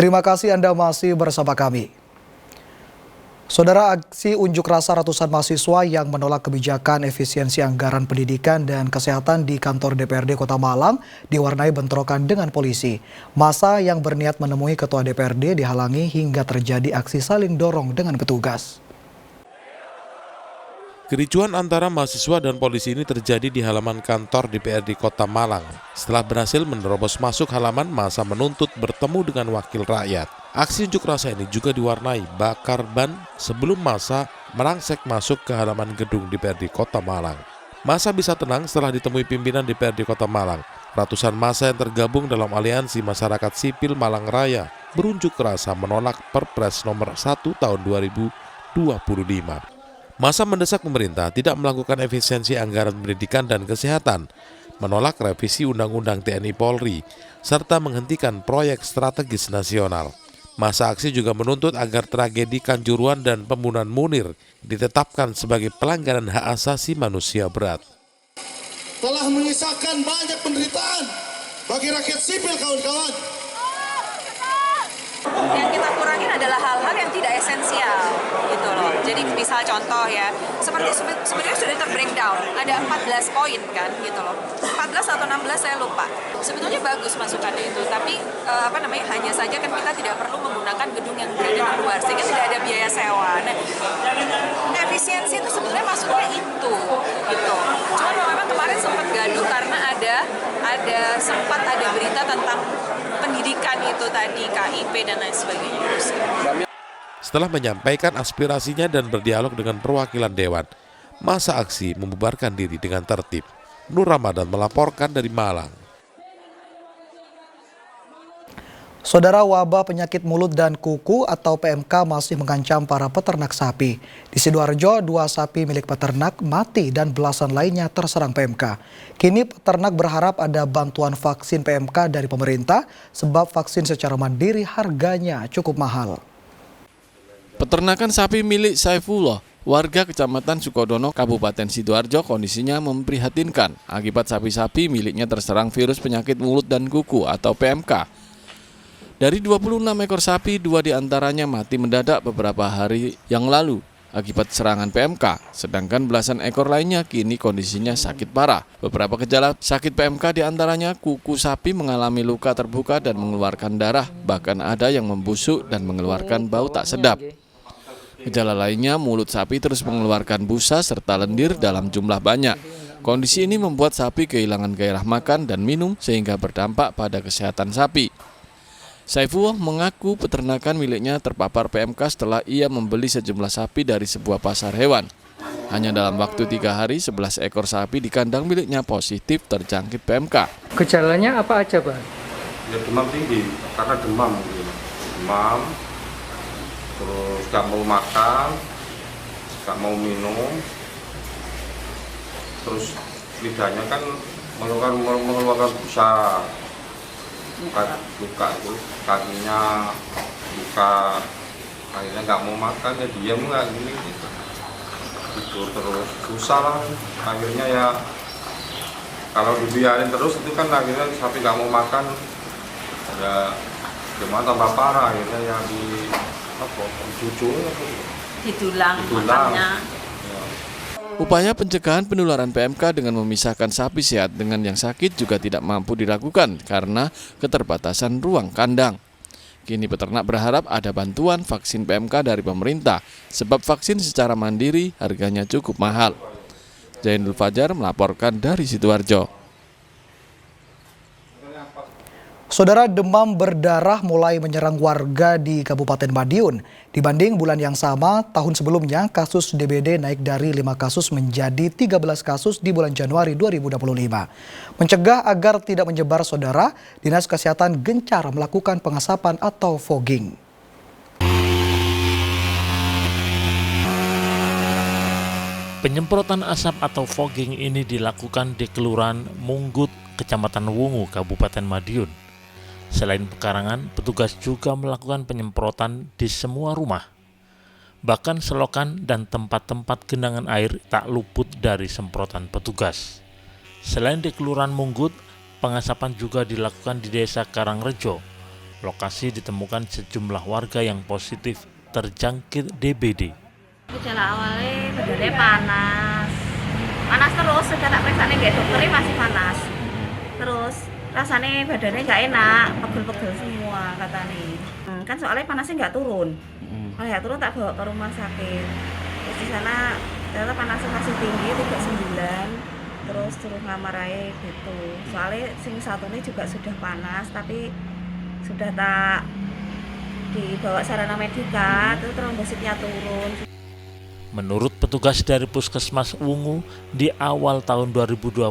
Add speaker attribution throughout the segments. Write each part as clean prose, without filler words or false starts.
Speaker 1: Terima kasih Anda masih bersama kami. Saudara, aksi unjuk rasa ratusan mahasiswa yang menolak kebijakan efisiensi anggaran pendidikan dan kesehatan di kantor DPRD Kota Malang diwarnai bentrokan dengan polisi. Massa yang berniat menemui Ketua DPRD dihalangi hingga terjadi aksi saling dorong dengan petugas.
Speaker 2: Kericuan antara mahasiswa dan polisi ini terjadi di halaman kantor DPRD Kota Malang. Setelah berhasil menerobos masuk halaman, massa menuntut bertemu dengan wakil rakyat. Aksi unjuk rasa ini juga diwarnai bakar ban sebelum massa merangsek masuk ke halaman gedung DPRD Kota Malang. Massa bisa tenang setelah ditemui pimpinan DPRD Kota Malang. Ratusan massa yang tergabung dalam aliansi masyarakat sipil Malang Raya berunjuk rasa menolak Perpres nomor 1 tahun 2025. Massa mendesak pemerintah tidak melakukan efisiensi anggaran pendidikan dan kesehatan, menolak revisi Undang-Undang TNI Polri, serta menghentikan proyek strategis nasional. Massa aksi juga menuntut agar tragedi Kanjuruhan dan pembunuhan Munir ditetapkan sebagai pelanggaran hak asasi manusia berat.
Speaker 3: Telah menyisakan banyak penderitaan bagi rakyat sipil, kawan-kawan.
Speaker 4: Yang kita kurangin adalah hal-hal yang tidak esensial gitu loh. Jadi misal contoh ya, sebenarnya sudah ter-breakdown, ada 14 poin kan gitu loh. 14 atau 16 saya lupa. Sebetulnya bagus masukannya itu, tapi hanya saja kan kita tidak perlu menggunakan gedung yang berada di luar sehingga tidak ada biaya sewa. Nah, efisiensi itu sebenarnya maksudnya itu gitu. Cuma memang kemarin sempat gaduh karena sempat ada berita tentang pendidikan itu tadi, KIP dan lain sebagainya.
Speaker 2: Setelah menyampaikan aspirasinya dan berdialog dengan perwakilan dewan, massa aksi membubarkan diri dengan tertib. Nur Ramadan melaporkan dari Malang.
Speaker 1: Saudara, wabah penyakit mulut dan kuku atau PMK masih mengancam para peternak sapi. Di Sidoarjo, 2 sapi milik peternak mati dan belasan lainnya terserang PMK. Kini peternak berharap ada bantuan vaksin PMK dari pemerintah sebab vaksin secara mandiri harganya cukup mahal.
Speaker 5: Peternakan sapi milik Saifullah, warga Kecamatan Sukodono, Kabupaten Sidoarjo, kondisinya memprihatinkan akibat sapi-sapi miliknya terserang virus penyakit mulut dan kuku atau PMK. Dari 26 ekor sapi, 2 diantaranya mati mendadak beberapa hari yang lalu akibat serangan PMK, sedangkan belasan ekor lainnya kini kondisinya sakit parah. Beberapa gejala sakit PMK diantaranya kuku sapi mengalami luka terbuka dan mengeluarkan darah, bahkan ada yang membusuk dan mengeluarkan bau tak sedap. Gejala lainnya, mulut sapi terus mengeluarkan busa serta lendir dalam jumlah banyak. Kondisi ini membuat sapi kehilangan gairah makan dan minum sehingga berdampak pada kesehatan sapi. Saifullah mengaku peternakan miliknya terpapar PMK setelah ia membeli sejumlah sapi dari sebuah pasar hewan. Hanya dalam waktu 3 hari, 11 ekor sapi di kandang miliknya positif terjangkit PMK.
Speaker 6: Gejalanya apa aja, Bang?
Speaker 7: Ya demam tinggi, karena demam, terus gak mau makan, gak mau minum, terus lidahnya kan mengeluarkan busa. Luka itu kakinya luka, akhirnya nggak mau makan, ya diam nggak gini gitu. Tidur terus susah lah, akhirnya ya kalau dibiarin terus itu kan akhirnya sapi nggak mau makan, ada gimana tambah parah, akhirnya ya
Speaker 4: Ditulang makannya.
Speaker 5: Upaya pencegahan penularan PMK dengan memisahkan sapi sehat dengan yang sakit juga tidak mampu dilakukan karena keterbatasan ruang kandang. Kini peternak berharap ada bantuan vaksin PMK dari pemerintah sebab vaksin secara mandiri harganya cukup mahal. Zainul Fajar melaporkan dari Sidoarjo.
Speaker 1: Saudara, demam berdarah mulai menyerang warga di Kabupaten Madiun. Dibanding bulan yang sama tahun sebelumnya, kasus DBD naik dari 5 kasus menjadi 13 kasus di bulan Januari 2025. Mencegah agar tidak menyebar, saudara, Dinas Kesehatan gencar melakukan pengasapan atau fogging.
Speaker 8: Penyemprotan asap atau fogging ini dilakukan di Kelurahan Munggut, Kecamatan Wungu, Kabupaten Madiun. Selain pekarangan, petugas juga melakukan penyemprotan di semua rumah. Bahkan selokan dan tempat-tempat genangan air tak luput dari semprotan petugas. Selain di Kelurahan Munggut, pengasapan juga dilakukan di Desa Karangrejo, Lokasi ditemukan sejumlah warga yang positif terjangkit DBD.
Speaker 9: Gejala awalnya badannya panas terus, sudah tak periksanya kayak dokternya masih panas. Terus rasanya badannya nggak enak, pegel-pegel semua katanya. Kan soalnya panasnya nggak turun. Kalau nggak turun tak bawa ke rumah sakit. Terus di sana ternyata panasnya masih tinggi 39. Terus suruh ngamar aja gitu. Soalnya sing satu ini juga sudah panas, tapi sudah tak dibawa sarana medika, terus trombositnya turun.
Speaker 8: Menurut petugas dari Puskesmas Wungu, di awal tahun 2025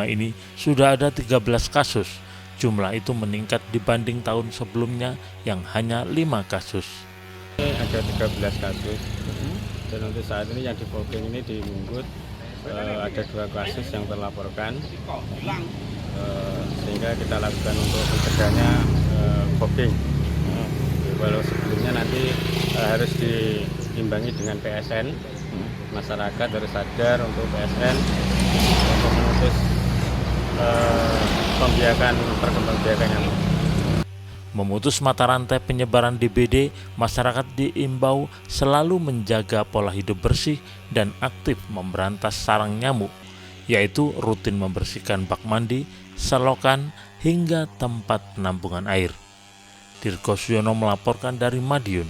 Speaker 8: ini sudah ada 13 kasus. Jumlah itu meningkat dibanding tahun sebelumnya yang hanya 5 kasus.
Speaker 10: Ada 13 kasus. Dan untuk saat ini yang di voting ini di Munggut ada 2 kasus yang terlaporkan. Sehingga kita lakukan untuk pencegahannya voting. Walau sebelumnya nanti harus diimbangi dengan PSN, masyarakat harus sadar untuk PSN untuk memutus perkembangbiakan yang
Speaker 8: Memutus mata rantai penyebaran DBD, masyarakat diimbau selalu menjaga pola hidup bersih dan aktif memberantas sarang nyamuk, yaitu rutin membersihkan bak mandi, selokan, hingga tempat penampungan air. Dirgo Suyono melaporkan dari Madiun.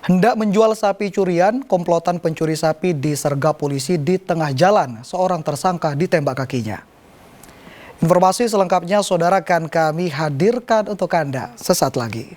Speaker 1: Hendak menjual sapi curian, komplotan pencuri sapi disergap polisi di tengah jalan. Seorang tersangka ditembak kakinya. Informasi selengkapnya saudara akan kami hadirkan untuk Anda sesaat lagi.